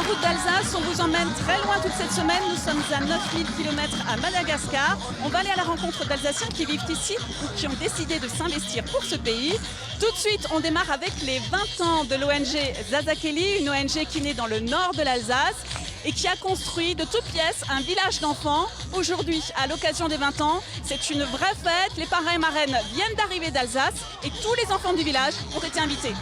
route d'Alsace, on vous emmène très loin toute cette semaine. Nous sommes à 9000 km à Madagascar. On va aller à la rencontre d'Alsaciens qui vivent ici ou qui ont décidé de s'investir pour ce pays. Tout de suite, on démarre avec les 20 ans de l'ONG Zazakeli, une ONG qui naît dans le nord de l'Alsace et qui a construit de toutes pièces un village d'enfants. Aujourd'hui, à l'occasion des 20 ans, c'est une vraie fête. Les parrains et marraines viennent d'arriver d'Alsace et tous les enfants du village ont été invités.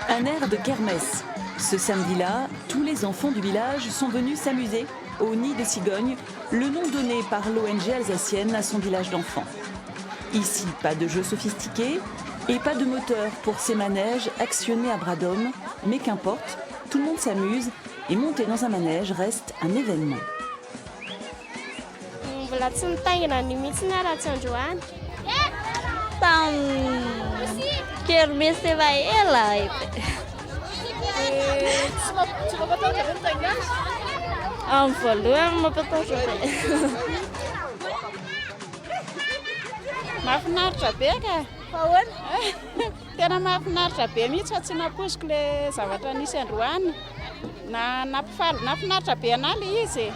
Un air de kermesse. Ce samedi-là, tous les enfants du village sont venus s'amuser au Nid de Cigogne, le nom donné par l'ONG alsacienne à son village d'enfants. Ici, pas de jeux sophistiqués et pas de moteur pour ces manèges actionnés à bras d'homme, mais qu'importe, tout le monde s'amuse et monter dans un manège reste un événement. Mahafinaritra be ka. Tena mahafinaritra be mihitsy fa tsy naposiko le zavatra nisy androany. Nafinaritra be anahy le izy.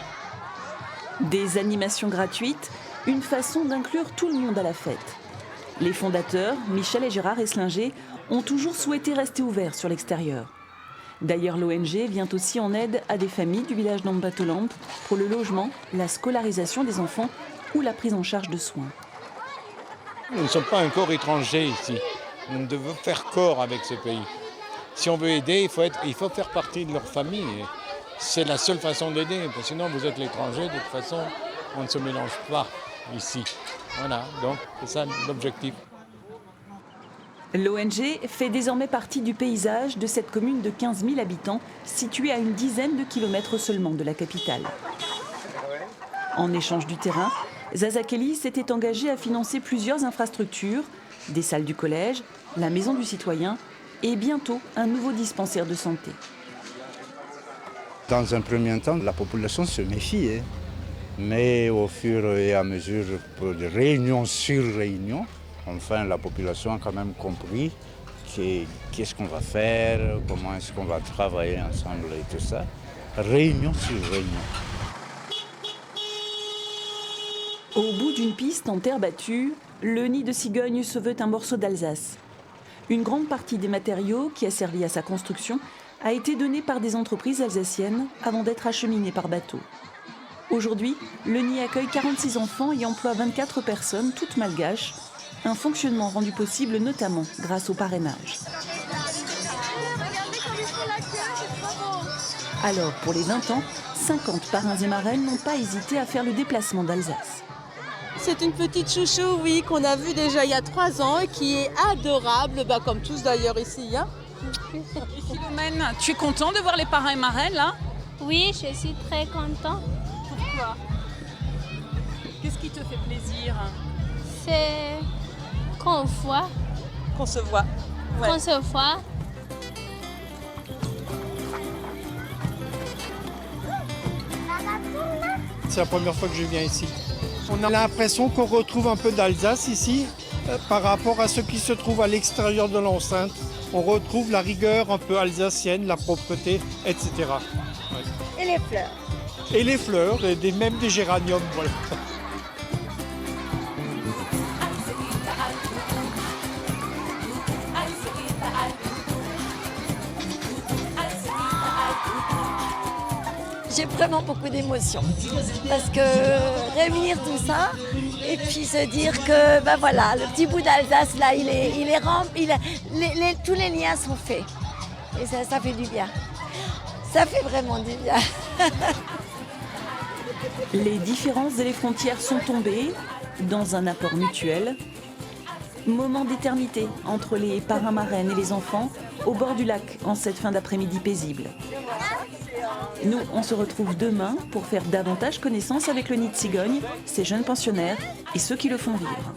Des animations gratuites, une façon d'inclure tout le monde à la fête. Les fondateurs, Michel et Gérard Eslinger, ont toujours souhaité rester ouverts sur l'extérieur. D'ailleurs, l'ONG vient aussi en aide à des familles du village d'Ambatolamp pour le logement, la scolarisation des enfants ou la prise en charge de soins. Nous ne sommes pas un corps étranger ici. Nous devons faire corps avec ce pays. Si on veut aider, il faut faire partie de leur famille. C'est la seule façon d'aider. Sinon, vous êtes l'étranger, de toute façon, on ne se mélange pas ici. Voilà, donc c'est ça l'objectif. L'ONG fait désormais partie du paysage de cette commune de 15 000 habitants, située à une dizaine de kilomètres seulement de la capitale. En échange du terrain, Zazakeli s'était engagé à financer plusieurs infrastructures, des salles du collège, la maison du citoyen et bientôt un nouveau dispensaire de santé. Dans un premier temps, la population se méfie, mais au fur et à mesure de réunion sur réunion, enfin la population a quand même compris qu'est-ce qu'on va faire, comment est-ce qu'on va travailler ensemble et tout ça. Réunion sur réunion. Au bout d'une piste en terre battue, le Nid de Cigogne se veut un morceau d'Alsace. Une grande partie des matériaux qui a servi à sa construction a été donnée par des entreprises alsaciennes avant d'être acheminée par bateau. Aujourd'hui, le nid accueille 46 enfants et emploie 24 personnes, toutes malgaches, un fonctionnement rendu possible notamment grâce au parrainage. Alors, pour les 20 ans, 50 parrains et marraines n'ont pas hésité à faire le déplacement d'Alsace. C'est une petite chouchou, oui, qu'on a vue déjà il y a 3 ans et qui est adorable, comme tous d'ailleurs ici. Hein. Et Philomène, tu es content de voir les parrains et marraines là? Oui, je suis très content. Pourquoi? Qu'est-ce qui te fait plaisir? C'est qu'on voit. Qu'on se voit. Ouais. Qu'on se voit. C'est la première fois que je viens ici. On a l'impression qu'on retrouve un peu d'Alsace ici par rapport à ce qui se trouve à l'extérieur de l'enceinte. On retrouve la rigueur un peu alsacienne, la propreté, etc. Ouais. Et les fleurs. Et les fleurs, et même des géraniums. Voilà. J'ai vraiment beaucoup d'émotions parce que réunir tout ça et puis se dire que voilà, le petit bout d'Alsace là, il est rempli, tous les liens sont faits et ça fait du bien. Ça fait vraiment du bien. Les différences et les frontières sont tombées dans un apport mutuel. Moment d'éternité entre les parrains marraines et les enfants au bord du lac en cette fin d'après-midi paisible. Nous, on se retrouve demain pour faire davantage connaissance avec le Nid de Cigogne, ses jeunes pensionnaires et ceux qui le font vivre.